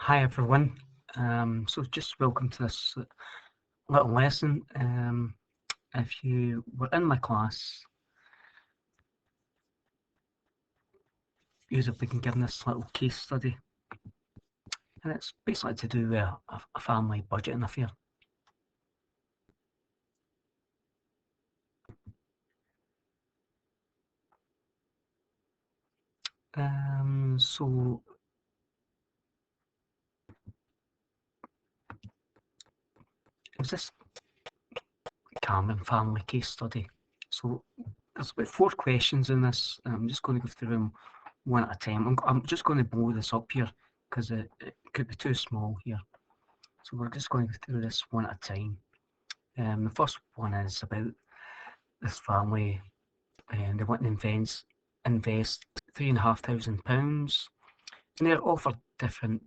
Hi everyone. So just welcome to this little lesson. If you were in my class, you've been given this little case study, and it's basically to do with a family budgeting affair. So it was this Camfam family case study. So there's about 4 questions in this. I'm just going to go through them one at a time. I'm just going to blow this up here because it could be too small here. So we're just going to go through this one at a time. The first one is about this family, and they want to invest £3,500, and they're offered different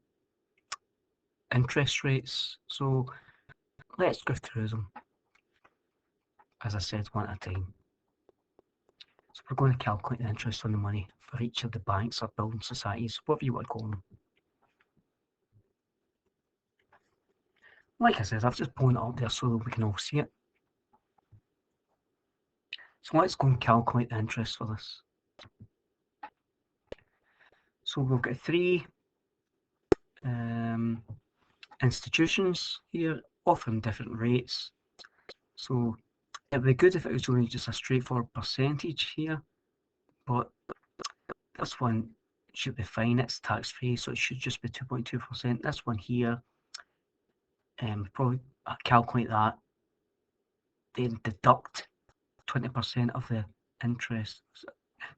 interest rates. So let's go through them, as I said, one at a time. So we're going to calculate the interest on the money for each of the banks or building societies, whatever you want to call them. Like I said, I've just blown it up there so that we can all see it. So let's go and calculate the interest for this. So we've got 3 institutions here offering different rates. So it would be good if it was only just a straightforward percentage here, but this one should be fine. It's tax free, so it should just be 2.2%. This one here, probably calculate that, then deduct 20% of the interest,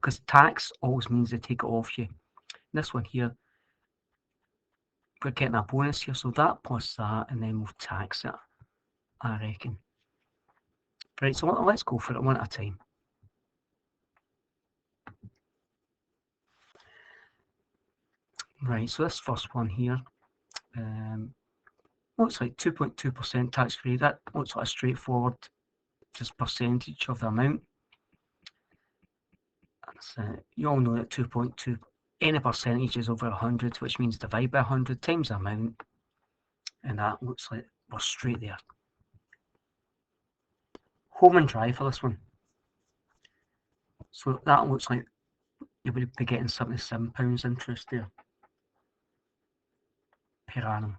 because tax always means they take it off you. This one here, we're getting a bonus here, so that plus that, and then we'll tax it, I reckon. Right, so let's go for it one at a time. Right, so this first one here looks like 2.2% tax free. That looks like a straightforward just percentage of the amount. You all know that 2.2, any percentage is over 100, which means divide by 100 times the amount, and that looks like we're straight there. Home and dry for this one. So that looks like you would be getting £77 interest there per annum.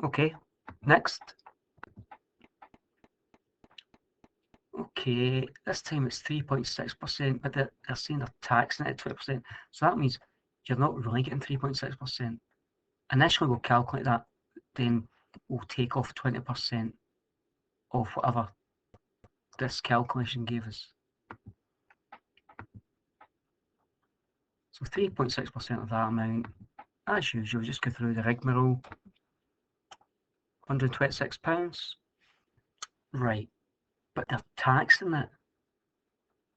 Okay, next. Okay, this time it's 3.6%, but they're saying they're taxing it at 20%. So that means you're not really getting 3.6%. Initially, we'll calculate that, then we'll take off 20% of whatever this calculation gave us. So 3.6% of that amount, as usual, just go through the rigmarole. £126. Right, but they're taxing it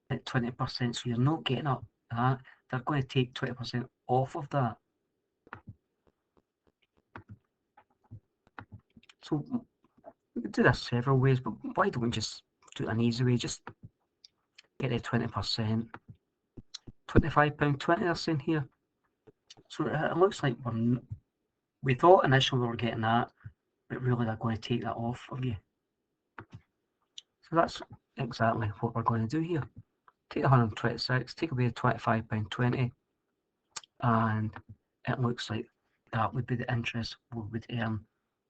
at 20%, so you're not getting up that. They're going to take 20% off of that. So we could do this several ways, but why don't we just do it an easy way? Just get the 20%. £25.20 they're saying here. So it looks like we thought initially we were getting that, but really they're going to take that off of you. So that's exactly what we're going to do here. Take 126, take away the £25.20, and it looks like that would be the interest we would earn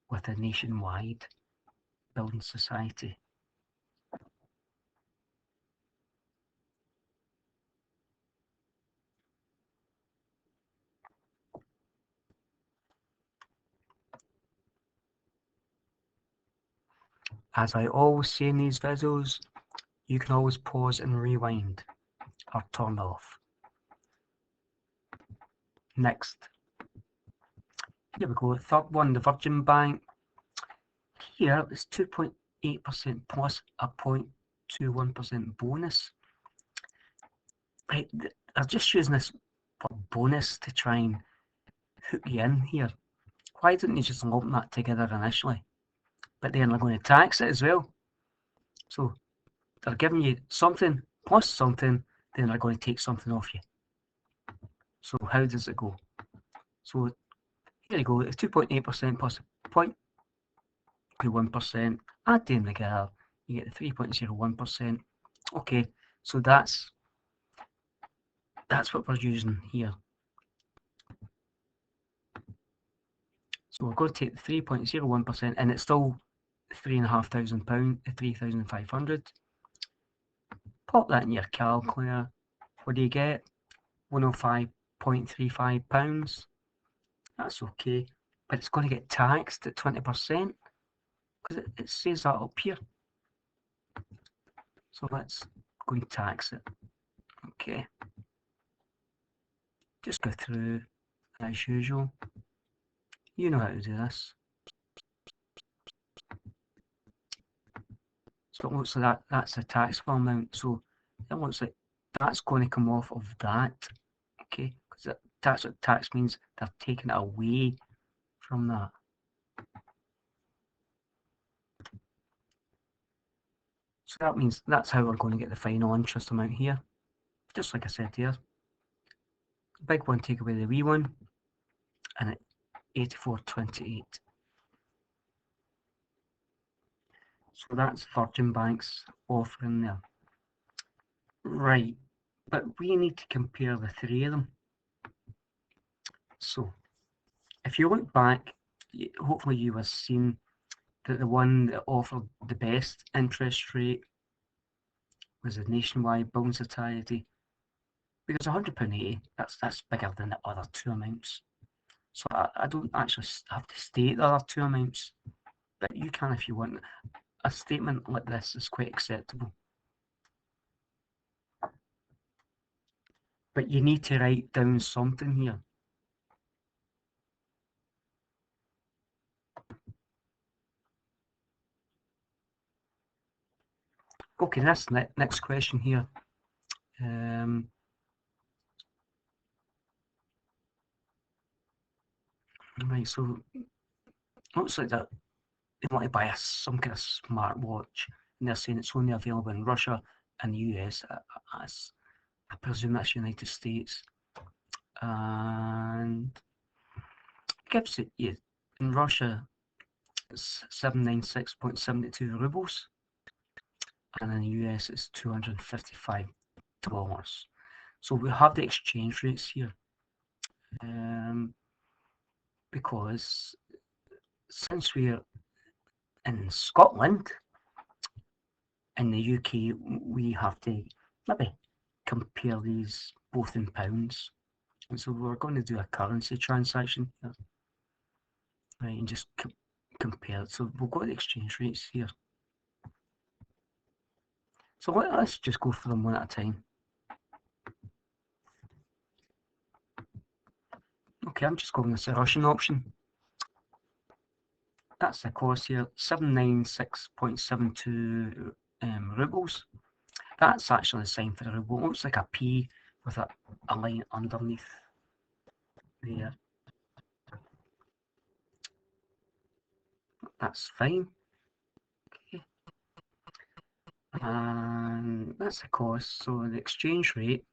with a nationwide building society. As I always say in these videos, you can always pause and rewind or turn off. Next. Here we go, the third one, the Virgin Bank. Here it's 2.8% plus a 0.21% bonus. Right, they're just using this bonus to try and hook you in here. Why didn't you just lump that together initially? But then they're going to tax it as well. So they're giving you something plus something, then they're going to take something off you. So how does it go? So here you go, it's 2.8% plus 0.1%. Add them together, you get the 3.01%. Okay, so that's what we're using here. So we're going to take the 3.01%, and it's still £3,500, 3,500. Pop that in your calculator. What do you get? £105.35. That's okay, but it's going to get taxed at 20% because it says that up here. So let's go and tax it. Okay, just go through as usual. You know how to do this. So it looks like that's the taxable amount. So it looks like that's going to come off of that. Okay, because that's what tax means. They're taking it away from that. So that means that's how we're going to get the final interest amount here. Just like I said here. The big one, take away the wee one, and at 84.28. So that's Virgin Bank's offering there. Right, but we need to compare the three of them. So if you look back, hopefully you have seen that the one that offered the best interest rate was the Nationwide Building Society, because £100.80, that's bigger than the other two amounts. So I don't actually have to state the other two amounts, but you can if you want. A statement like this is quite acceptable. But you need to write down something here. Okay, that's next question here. Right, so looks like that they want to buy some kind of smartwatch, and they're saying it's only available in Russia and the US. I presume that's United States, and it gives it in Russia it's 796.72 rubles, and in the US it's $255. So we have the exchange rates here, because since we're in Scotland, in the UK, we have to maybe compare these both in pounds. And so we're going to do a currency transaction here, right, and just compare it. So we'll go to the exchange rates here. So let's just go for them one at a time. Okay, I'm just going with the Russian option. That's the cost here, 796.72 rubles. That's actually the sign for the ruble. It looks like a P with a line underneath there. That's fine. Okay. And that's the cost. So the exchange rate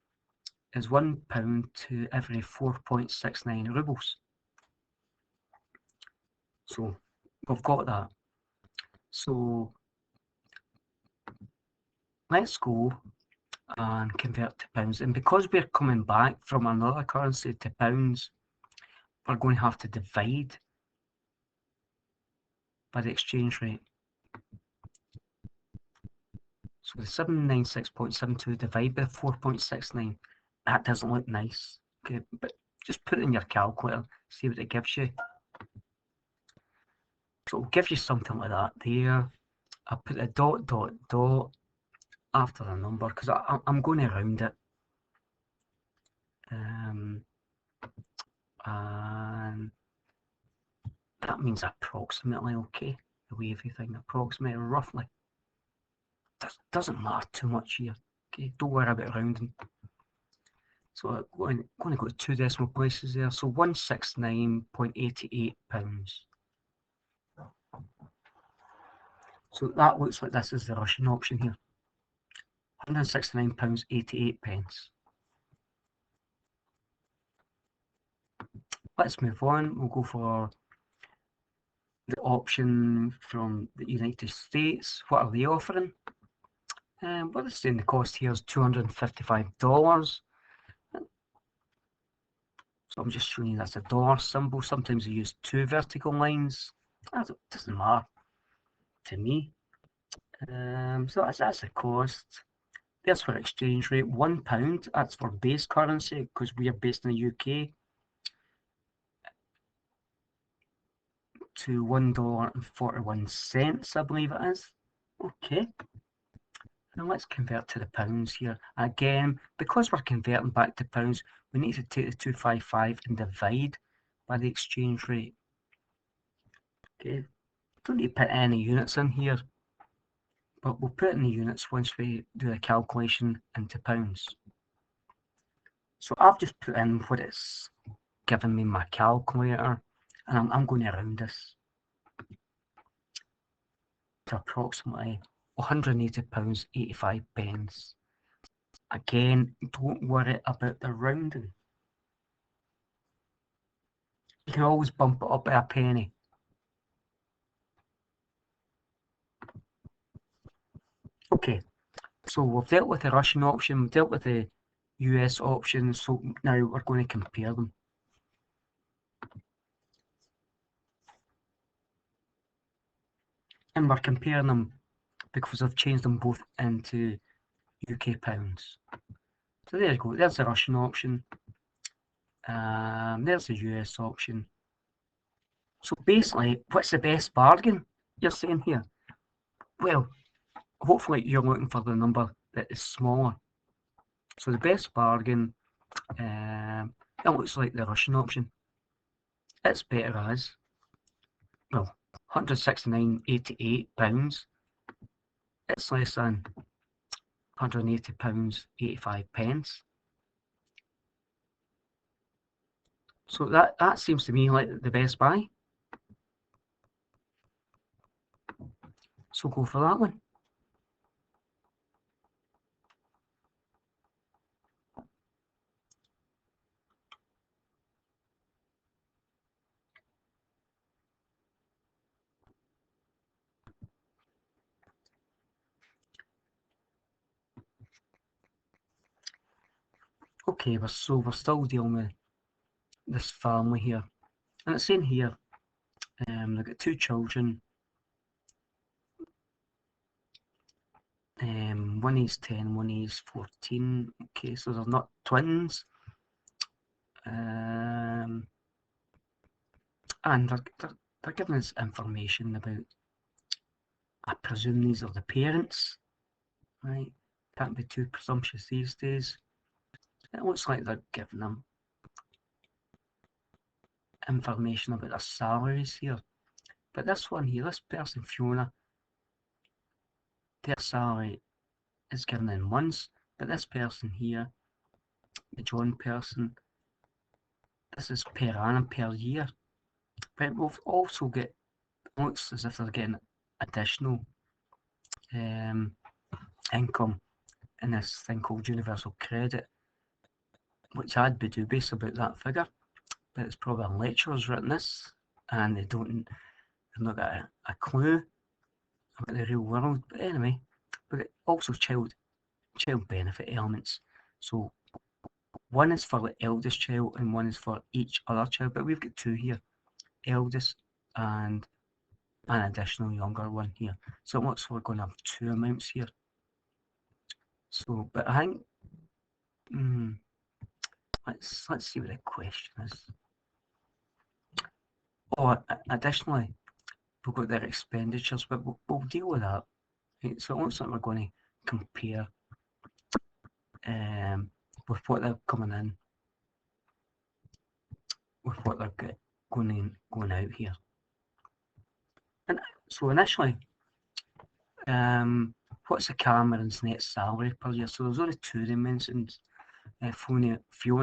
is £1 to every 4.69 rubles. So we've got that. So let's go and convert to pounds. And because we're coming back from another currency to pounds, we're going to have to divide by the exchange rate. So the 796.72 divided by 4.69, that doesn't look nice. Okay, but just put it in your calculator, see what it gives you. So it'll give you something like that there. I put a dot, dot, dot after the number because I'm going to round it. And that means approximately, okay, the way everything approximately, roughly. Doesn't matter too much here. Okay, don't worry about rounding. So I'm going to go to two decimal places there. So £169.88. So that looks like this is the Russian option here. £169.88. let's move on. We'll go for the option from the United States. What are they offering? Well, they're saying the cost here is $255. So I'm just showing you that's a dollar symbol. Sometimes they use two vertical lines. That doesn't matter to me. So that's the cost. There's for exchange rate, £1. That's for base currency because we are based in the UK. To $1.41, I believe it is. Okay. Now let's convert to the pounds here. Again, because we're converting back to pounds, we need to take the 255 and divide by the exchange rate. Okay. Don't need to put any units in here, but we'll put in the units once we do the calculation into pounds. So I've just put in what it's given me my calculator, and I'm going to round this to approximately £180.85. Again, don't worry about the rounding. You can always bump it up by a penny. Okay, so we've dealt with the Russian option, we've dealt with the US option, so now we're going to compare them. And we're comparing them because I've changed them both into UK pounds. So there you go, there's the Russian option, there's the US option. So basically, what's the best bargain you're saying here? Well, hopefully you're looking for the number that is smaller. So the best bargain, it looks like the Russian option. It's better as, well, £169.88. It's less than £180.85. So that seems to me like the best buy. So go for that one. Okay, we're still dealing with this family here. And it's saying here, they've got two children. One is 10, one is 14. Okay, so they're not twins. And they're giving us information about, I presume these are the parents, right? Can't be too presumptuous these days. It looks like they're giving them information about their salaries here. But this one here, this person, Fiona, their salary is given in months. But this person here, the John person, this is per annum, per year. But we've also got, looks as if they're getting additional income in this thing called universal credit, which I'd be dubious about that figure. But it's probably a lecturer's written this, and they've not got a clue about the real world. But anyway, but also child benefit elements. So one is for the eldest child and one is for each other child, but we've got two here, eldest and an additional younger one here. So it looks like we're going to have two amounts here. So, but I think, let's see what the question is. Oh, additionally, we've got their expenditures, but we'll deal with that. Right? So it looks like we're going to compare with what they're coming in, with what they're going out here. And so initially, what's the Cameron's net salary per year? So there's only two they mentioned, Fiona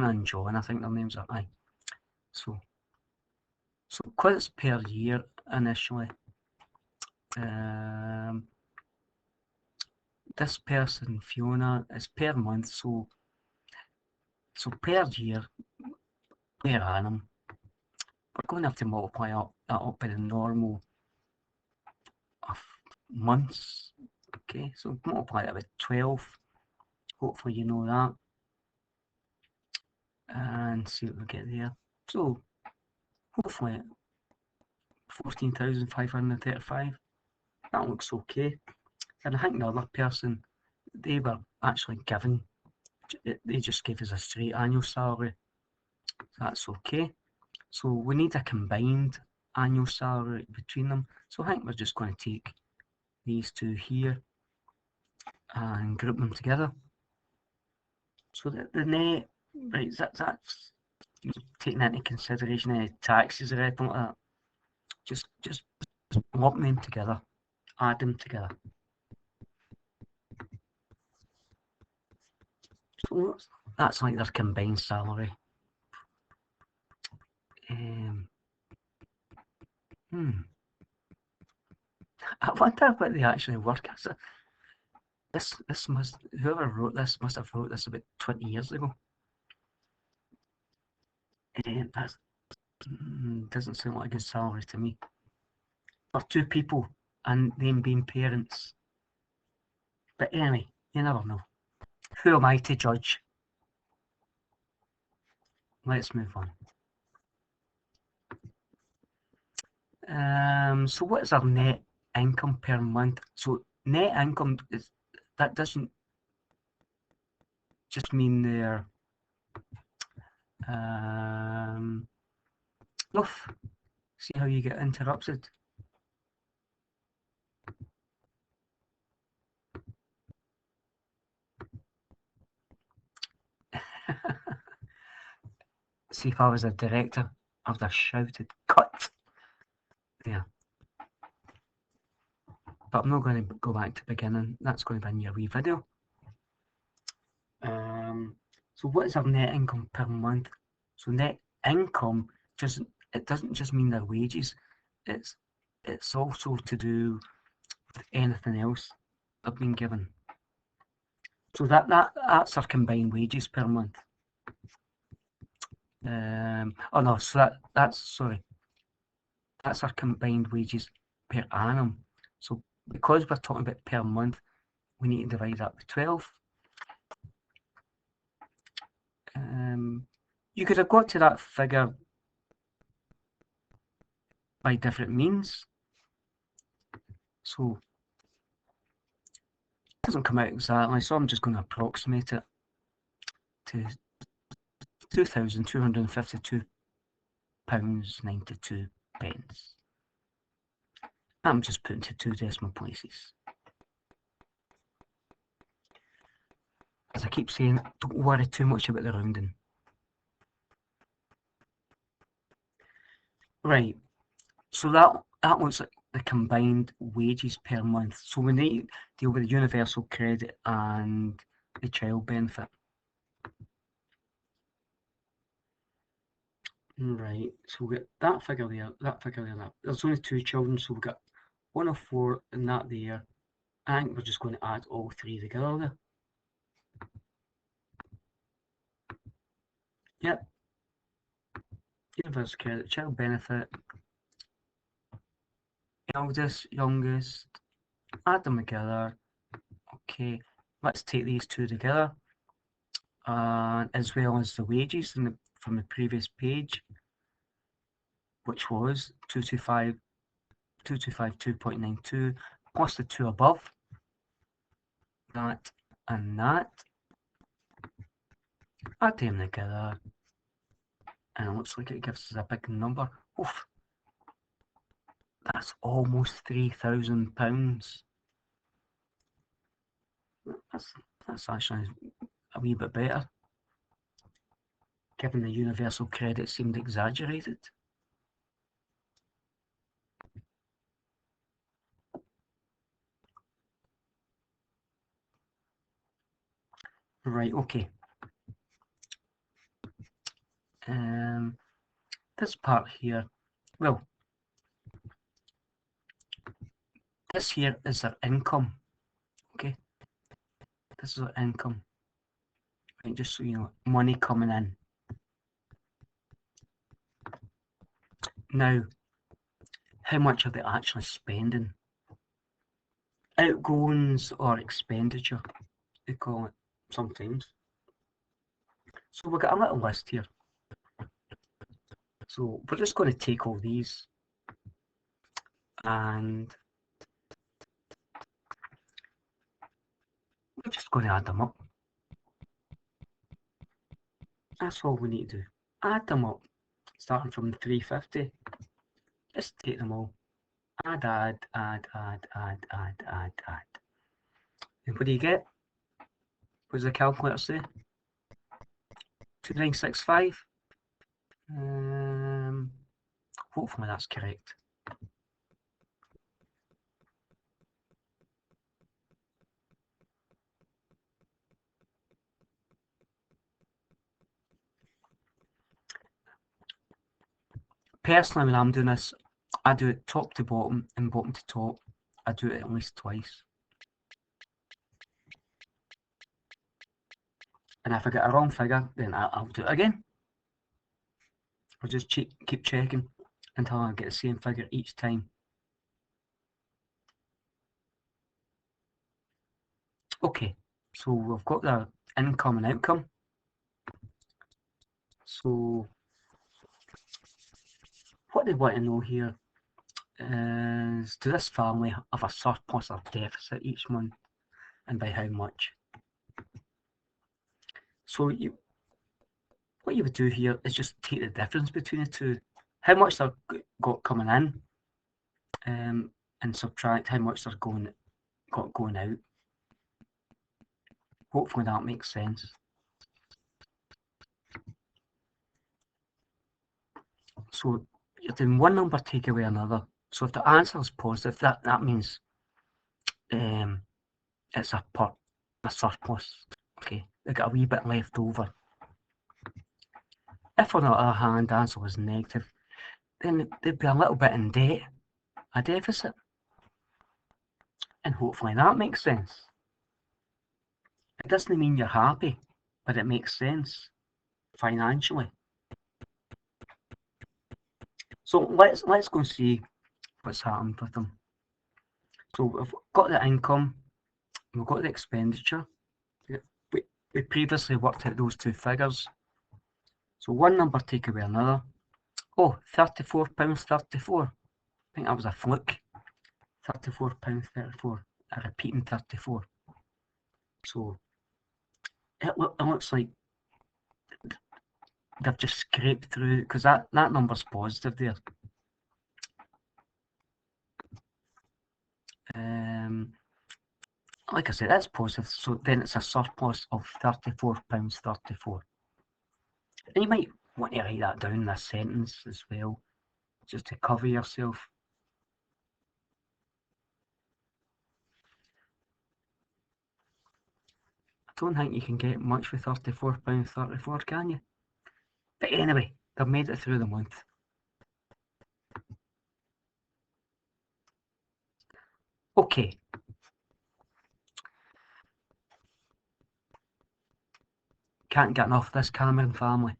and John, I think their names are. Aye. So because it's per year initially, this person, Fiona, is per month, so per year, per annum, we're going to have to multiply that up by the normal of months. Okay, so multiply that by 12. Hopefully you know that. And see what we get there. So hopefully 14,535. That looks okay. And I think the other person, they were actually given, they just gave us a straight annual salary. That's okay. So we need a combined annual salary between them. So I think we're just going to take these two here and group them together. So the net, right, that's taking into consideration any taxes or anything like that. Just lump them together, add them together. So that's like their combined salary. I wonder what they actually work as. This must, whoever wrote this must have wrote this about 20 years ago. That doesn't sound like a good salary to me. For two people and them being parents. But anyway, you never know. Who am I to judge? Let's move on. So what is our net income per month? So net income that doesn't just mean their oof. See how you get interrupted. See, if I was a director, I'd have shouted, cut! There. But I'm not going to go back to the beginning. That's going to be in your wee video. So what is our net income per month? So net income doesn't just mean their wages. It's also to do with anything else they've been given. So that's our combined wages per month. Oh no, so that's our combined wages per annum. So because we're talking about per month, we need to divide that by 12. You could have got to that figure by different means. So it doesn't come out exactly, so I'm just going to approximate it to £2,252.92. I'm just putting to 2 decimal places. As I keep saying, don't worry too much about the rounding. Right, so that looks like the combined wages per month. So we need to deal with the universal credit and the child benefit. Right, so we get that figure there, that figure there, that. There's only 2 children, so we've got 104 and that there. I think we're just going to add all 3 together there. Yep. Universal credit, child benefit, eldest, youngest, add them together. Okay, let's take these 2 together, as well as the wages from the previous page, which was 2252.92 plus the 2 above, that and that. Add them together, and it looks like it gives us a big number. Oof, that's almost £3,000. That's actually a wee bit better, given the universal credit seemed exaggerated. Right, okay. This part here, well, this here is their income. Okay, this is their income. Right, just so you know, money coming in. Now, how much are they actually spending? Outgoings or expenditure, they call it sometimes. So we've got a little list here. So we're just going to take all these and we're just going to add them up. That's all we need to do. Add them up, starting from the 350. Just take them all. Add. And what do you get? What does the calculator say? 2965. Hopefully that's correct. Personally, when I'm doing this, I do it top to bottom and bottom to top. I do it at least twice. And if I get a wrong figure, then I'll do it again. I'll just keep checking until I get the same figure each time. Okay, so we've got the income and outcome. So what they want to know here is, does this family have a surplus or deficit each month, and by how much? So what you would do here is just take the difference between the two, how much they've got coming in, and subtract how much they're going out. Hopefully that makes sense. So you're doing one number take away another. So if the answer is positive, that means it's a surplus. Okay, they got a wee bit left over. If on the other hand the answer was negative, then they'd be a little bit in debt, a deficit. And hopefully that makes sense. It doesn't mean you're happy, but it makes sense financially. So let's go and see what's happened with them. So we've got the income, we've got the expenditure. We previously worked out those two figures. So one number take away another. Oh, £34.34. I think that was a fluke. £34.34. A repeating 34. So it looks like they've just scraped through, because that number's positive there. Like I said, that's positive, so then it's a surplus of £34.34. And you might want to write that down in a sentence as well, just to cover yourself. I don't think you can get much with £34.34, can you? But anyway, they've made it through the month. Okay. Can't get enough of this Cameron family.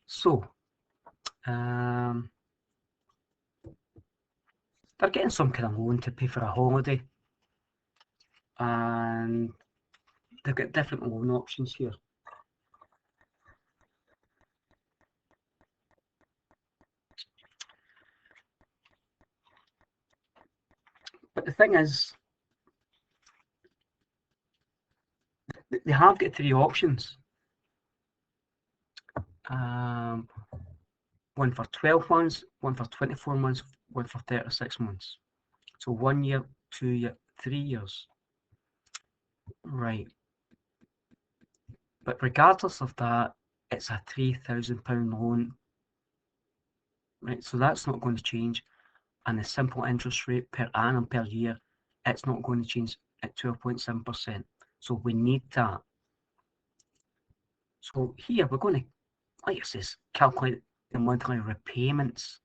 So, they're getting some kind of loan to pay for a holiday, and they've got different loan options here. But the thing is, they have got three options. One for 12 months, one for 24 months, one for 36 months. So 1 year, 2 years, 3 years. Right. But regardless of that, it's a £3,000 loan. Right, so that's not going to change. And the simple interest rate per annum per year, it's not going to change at 12.7%. So we need that. So here we're going to, like it says, calculate the monthly repayments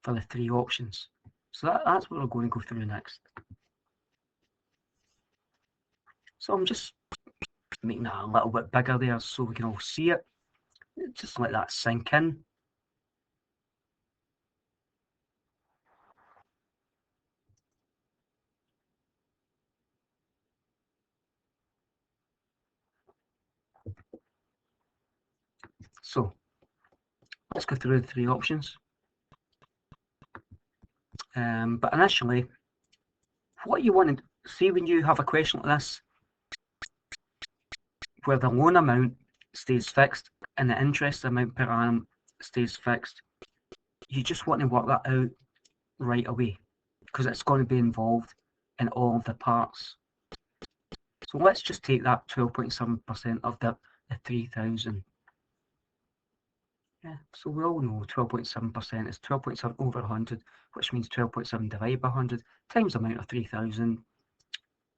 for the three options. So that's what we're going to go through next. So I'm just making that a little bit bigger there so we can all see it. Just let that sink in. So let's go through the three options. But initially, what you want to see when you have a question like this, where the loan amount stays fixed and the interest amount per annum stays fixed, you just want to work that out right away because it's going to be involved in all of the parts. So let's just take that 12.7% of the 3,000. Yeah, so we all know 12.7% is 12.7 over 100, which means 12.7 divided by 100 times the amount of 3,000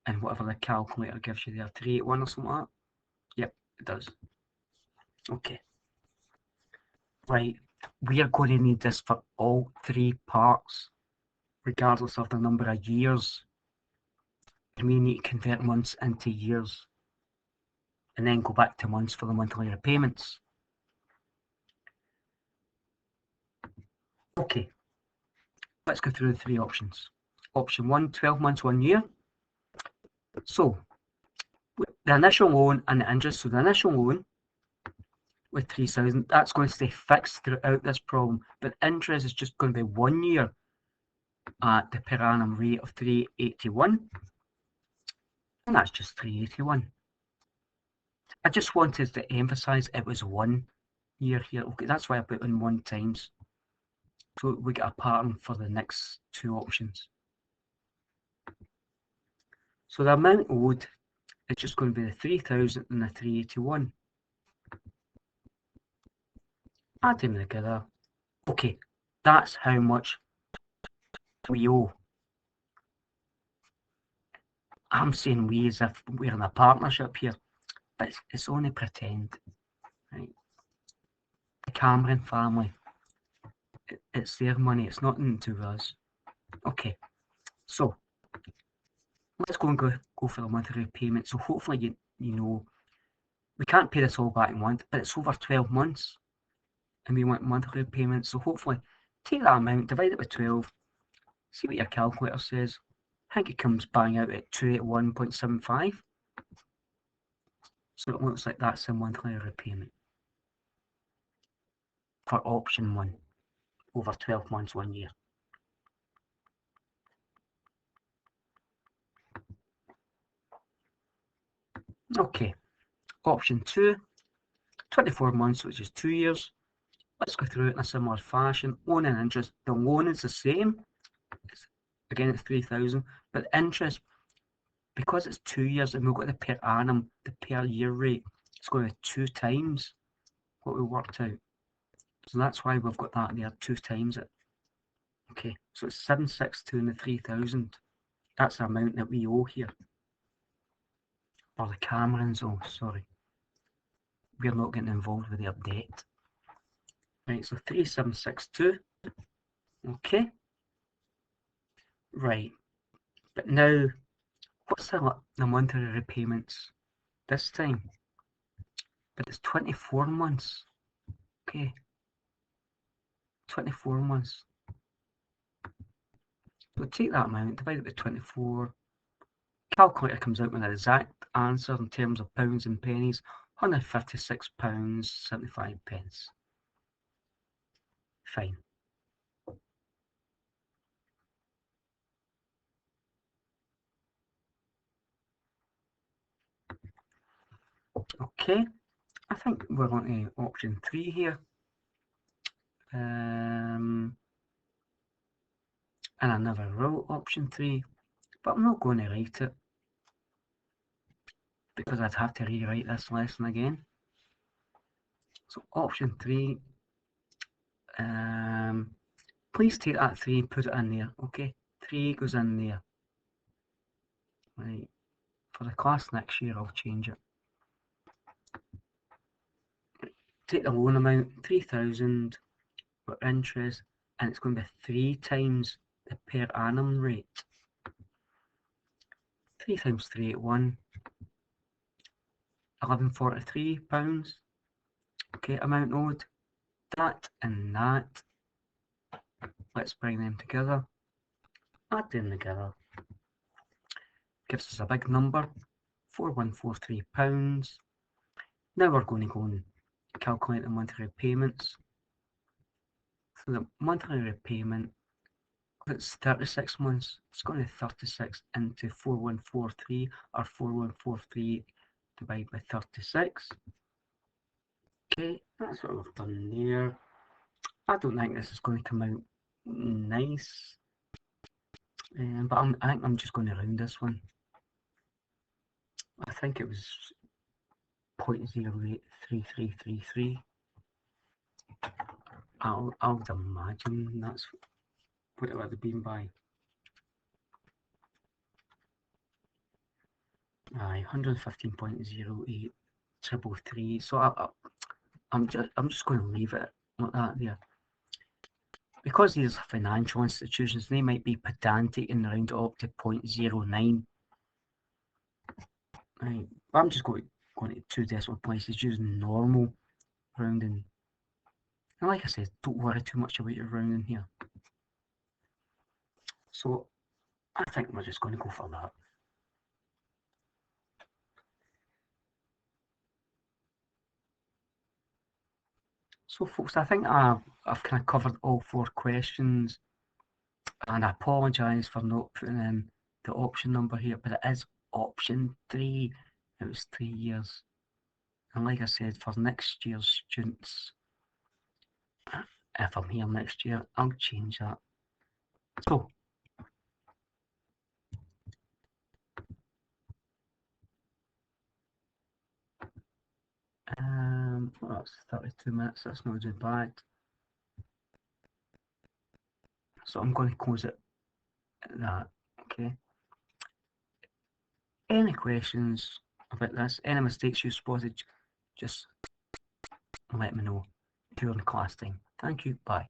and whatever the calculator gives you there, 381 or something like that. Yep, it does. Okay. Right, we are going to need this for all three parts, regardless of the number of years. And we need to convert months into years and then go back to months for the monthly repayments. Okay, let's go through the three options. Option 1, 12 months, 1 year. So, the initial loan and the interest, so the initial loan with 3,000, that's going to stay fixed throughout this problem, but interest is just going to be 1 year at the per annum rate of 381, and that's just 381. I just wanted to emphasize it was 1 year here. Okay, that's why I put in 1 times. So we get a pattern for the next two options. So the amount owed is just going to be the 3,000 and the 381. Add them together. Okay, that's how much we owe. I'm saying we as if we're in a partnership here, but it's only pretend, right? The Cameron family, it's their money, it's nothing to us. Okay, so let's go and go for the monthly repayment. So hopefully you know we can't pay this all back in one, but it's over 12 months and we want monthly repayments. So hopefully take that amount, divide it by 12, see what your calculator says. I think it comes bang out at 281.75. So it looks like that's the monthly repayment for option 1 over 12 months, 1 year. Okay, option 2, 24 months, which is 2 years. Let's go through it in a similar fashion. Loan and interest. The loan is the same. Again, it's 3,000, but the interest, because it's 2 years and we've got the per annum, the per year rate, it's going to be 2 times what we worked out. So that's why we've got that there, 2 times it. Okay, so it's 762 and the 3,000. That's the amount that we owe here. Or the Camerons owe, sorry. We're not getting involved with their debt. Right, so 3762. Okay. Right. But now, what's the monthly repayments this time? But it's 24 months. Okay. 24 months. So take that amount, divide it by 24. Calculator comes out with an exact answer in terms of pounds and pennies, £156.75. Fine. Okay, I think we're on to option 3 here. And I never wrote option 3, but I'm not going to write it because I'd have to rewrite this lesson again. So option 3, please take that 3 and put it in there, okay? 3 goes in there. Right, for the class next year I'll change it. Take the loan amount, 3,000, for interest, and it's going to be 3 times the per annum rate. 3 times 381, £1,143. Okay, amount owed, that and that. Let's bring them together. Add them together. Gives us a big number, £4143. Now we're going to go and calculate the monthly repayments. So the monthly repayment, it's 36 months, it's going to 36 into 4143, or 4143 divided by 36. Okay, that's what we've done there. I don't think this is going to come out nice, but I think I'm just going to round this one. I think it was 0.083333. I would imagine that's what it would have been by. Aye, 115.0833. So I'm just going to leave it like that there. Because these are financial institutions, they might be pedantic and round it up to 0.09. Right, I'm just going to 2 decimal places using normal rounding. And like I said, don't worry too much about your rounding here. So I think we're just going to go for that. So folks, I think I've kind of covered all 4 questions, and I apologise for not putting in the option number here, but it is option 3. It was 3 years. And like I said, for next year's students, if I'm here next year, I'll change that. So, well, that's 32 minutes, that's not too bad. So I'm going to close it at that, okay? Any questions about this, any mistakes you spotted, just let me know during class time. Thank you, bye.